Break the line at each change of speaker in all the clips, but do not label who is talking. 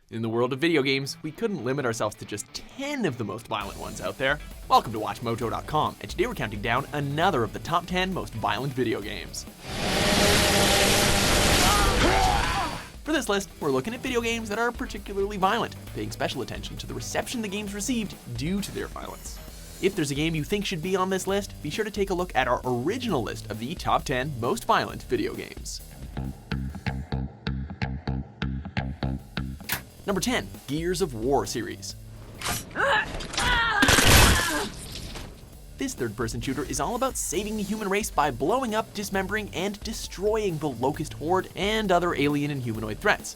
In the world of video games, we couldn't limit ourselves to just 10 of the most violent ones out there. Welcome to WatchMojo.com, and today we're counting down another of the top 10 most violent video games. For this list, we're looking at video games that are particularly violent, paying special attention to the reception the games received due to their violence. If there's a game you think should be on this list, be sure to take a look at our original list of the top 10 most violent video games. Number 10, Gears of War series. This third-person shooter is all about saving the human race by blowing up, dismembering, and destroying the Locust Horde and other alien and humanoid threats.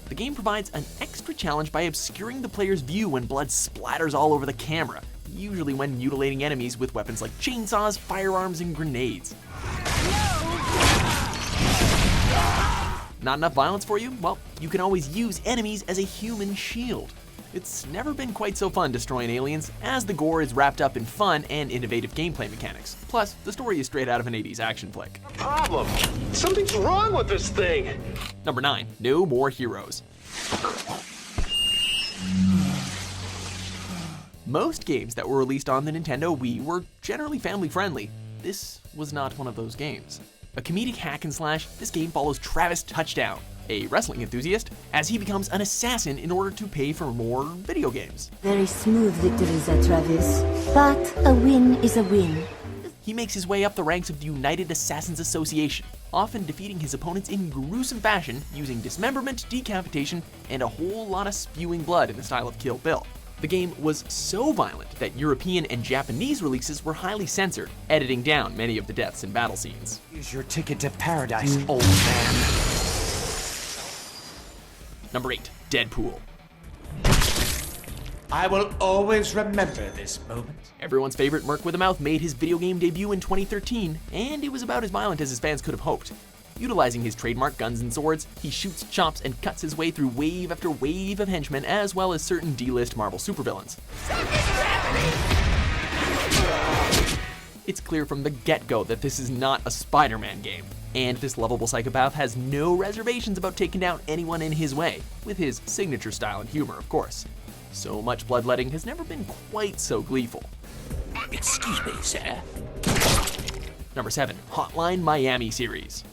The game provides an extra challenge by obscuring the player's view when blood splatters all over the camera, usually when mutilating enemies with weapons like chainsaws, firearms, and grenades. Not enough violence for you? Well, you can always use enemies as a human shield. It's never been quite so fun destroying aliens, as the gore is wrapped up in fun and innovative gameplay mechanics. Plus, the story is straight out of an 80s action flick.
Problem. Something's wrong with this thing.
Number 9, No More Heroes. Most games that were released on the Nintendo Wii were generally family-friendly. This was not one of those games. A comedic hack and slash, this game follows Travis Touchdown, a wrestling enthusiast, as he becomes an assassin in order to pay for more video games.
Very smooth victories at Travis, but a win is a win.
He makes his way up the ranks of the United Assassins Association, often defeating his opponents in gruesome fashion using dismemberment, decapitation, and a whole lot of spewing blood in the style of Kill Bill. The game was so violent that European and Japanese releases were highly censored, editing down many of the deaths and battle scenes.
Here's your ticket to paradise, old man.
Number 8, Deadpool.
I will always remember this moment.
Everyone's favorite Merc with a Mouth made his video game debut in 2013, and it was about as violent as his fans could have hoped. Utilizing his trademark guns and swords, he shoots, chops, and cuts his way through wave after wave of henchmen, as well as certain D-list Marvel supervillains. It's clear from the get-go that this is not a Spider-Man game, and this lovable psychopath has no reservations about taking down anyone in his way, with his signature style and humor, of course. So much bloodletting has never been quite so gleeful.
Excuse me, sir.
Number 7, Hotline Miami series.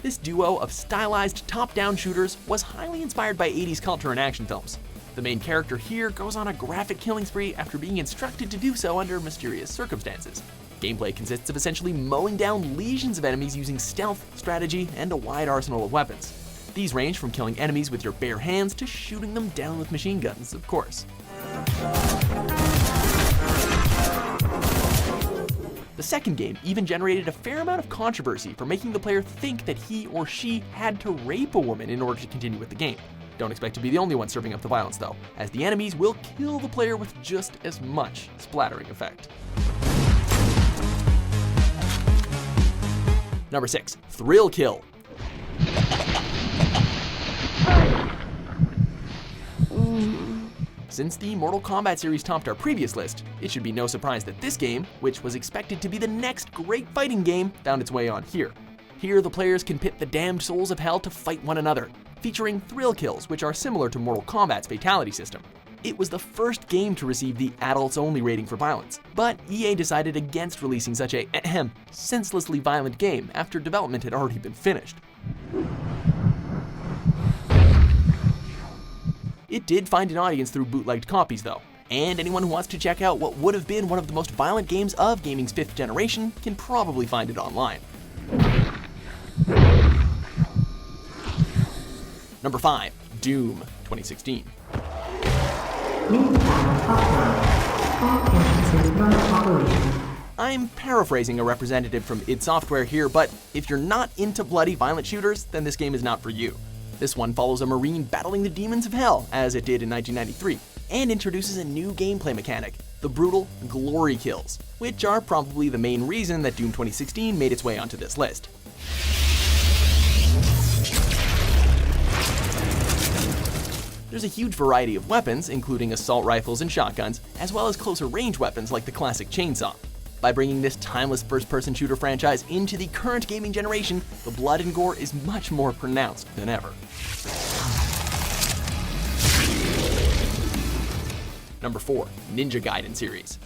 This duo of stylized top-down shooters was highly inspired by 80s culture and action films. The main character here goes on a graphic killing spree after being instructed to do so under mysterious circumstances. Gameplay consists of essentially mowing down legions of enemies using stealth, strategy, and a wide arsenal of weapons. These range from killing enemies with your bare hands to shooting them down with machine guns, of course. The second game even generated a fair amount of controversy for making the player think that he or she had to rape a woman in order to continue with the game. Don't expect to be the only one serving up the violence though, as the enemies will kill the player with just as much splattering effect. Number 6, Thrill Kill. Since the Mortal Kombat series topped our previous list, it should be no surprise that this game, which was expected to be the next great fighting game, found its way on here. Here, the players can pit the damned souls of hell to fight one another, featuring thrill kills, which are similar to Mortal Kombat's fatality system. It was the first game to receive the adults-only rating for violence, but EA decided against releasing such a senselessly violent game after development had already been finished. It did find an audience through bootlegged copies though, and anyone who wants to check out what would have been one of the most violent games of gaming's 5th generation can probably find it online. Number 5, Doom 2016. I'm paraphrasing a representative from id Software here, but if you're not into bloody violent shooters, then this game is not for you. This one follows a Marine battling the demons of hell, as it did in 1993, and introduces a new gameplay mechanic, the brutal glory kills, which are probably the main reason that Doom 2016 made its way onto this list. There's a huge variety of weapons, including assault rifles and shotguns, as well as closer range weapons like the classic chainsaw. By bringing this timeless first-person shooter franchise into the current gaming generation, the blood and gore is much more pronounced than ever. Number 4, Ninja Gaiden series.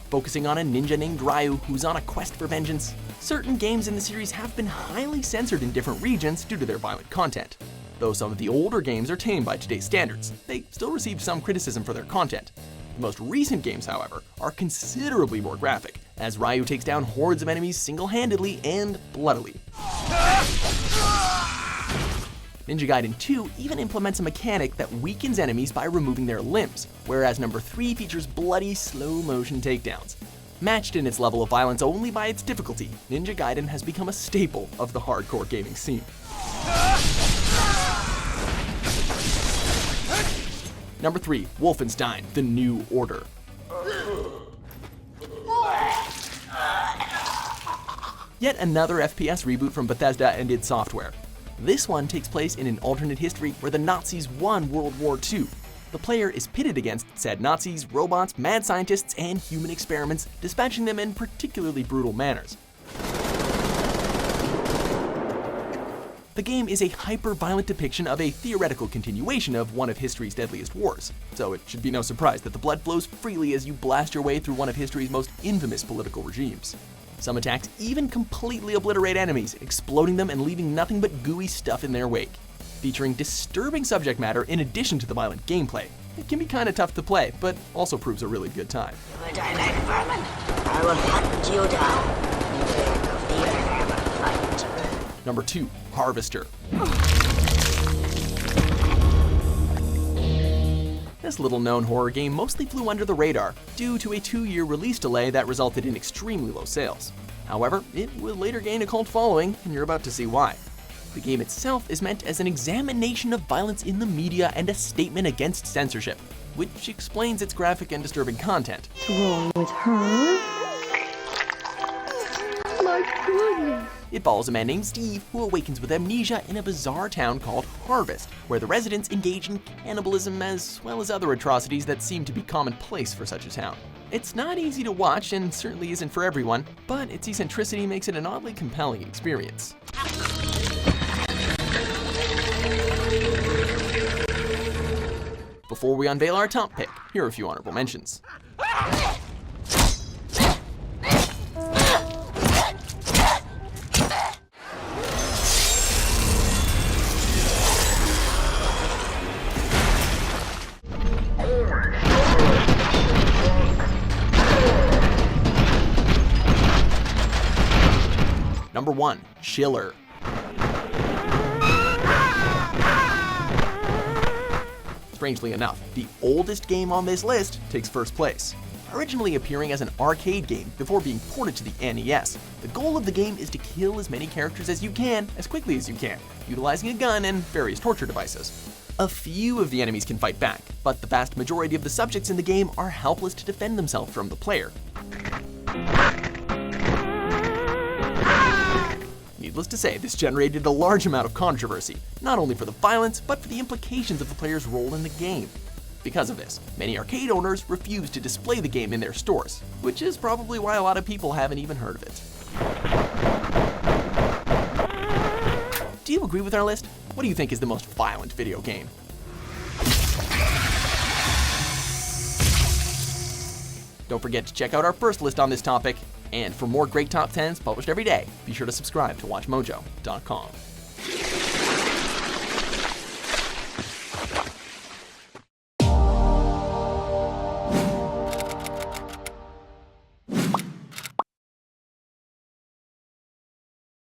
Focusing on a ninja named Ryu who's on a quest for vengeance, certain games in the series have been highly censored in different regions due to their violent content. Though some of the older games are tame by today's standards, they still received some criticism for their content. The most recent games, however, are considerably more graphic, as Ryu takes down hordes of enemies single-handedly and bloodily. Ninja Gaiden 2 even implements a mechanic that weakens enemies by removing their limbs, whereas number 3 features bloody, slow-motion takedowns. Matched in its level of violence only by its difficulty, Ninja Gaiden has become a staple of the hardcore gaming scene. Number 3, Wolfenstein: The New Order. Yet another FPS reboot from Bethesda and id Software. This one takes place in an alternate history where the Nazis won World War II. The player is pitted against said Nazis, robots, mad scientists, and human experiments, dispatching them in particularly brutal manners. The game is a hyper-violent depiction of a theoretical continuation of one of history's deadliest wars, so it should be no surprise that the blood flows freely as you blast your way through one of history's most infamous political regimes. Some attacks even completely obliterate enemies, exploding them and leaving nothing but gooey stuff in their wake. Featuring disturbing subject matter in addition to the violent gameplay, it can be kinda tough to play, but also proves a really good time.
You die like vermin, I will hunt you down. You take the fear and fight.
Number 2, Harvester. This little-known horror game mostly flew under the radar due to a 2-year release delay that resulted in extremely low sales. However, it would later gain a cult following, and you're about to see why. The game itself is meant as an examination of violence in the media and a statement against censorship, which explains its graphic and disturbing content.
What's wrong with her? My goodness.
It follows a man named Steve who awakens with amnesia in a bizarre town called Harvest, where the residents engage in cannibalism as well as other atrocities that seem to be commonplace for such a town. It's not easy to watch and certainly isn't for everyone, but its eccentricity makes it an oddly compelling experience. Before we unveil our top pick, here are a few honorable mentions. Number 1, Chiller. Strangely enough, the oldest game on this list takes first place. Originally appearing as an arcade game before being ported to the NES, the goal of the game is to kill as many characters as you can, as quickly as you can, utilizing a gun and various torture devices. A few of the enemies can fight back, but the vast majority of the subjects in the game are helpless to defend themselves from the player. Needless to say, this generated a large amount of controversy, not only for the violence, but for the implications of the player's role in the game. Because of this, many arcade owners refuse to display the game in their stores, which is probably why a lot of people haven't even heard of it. Do you agree with our list? What do you think is the most violent video game? Don't forget to check out our first list on this topic, and for more great top 10s published every day, be sure to subscribe to WatchMojo.com.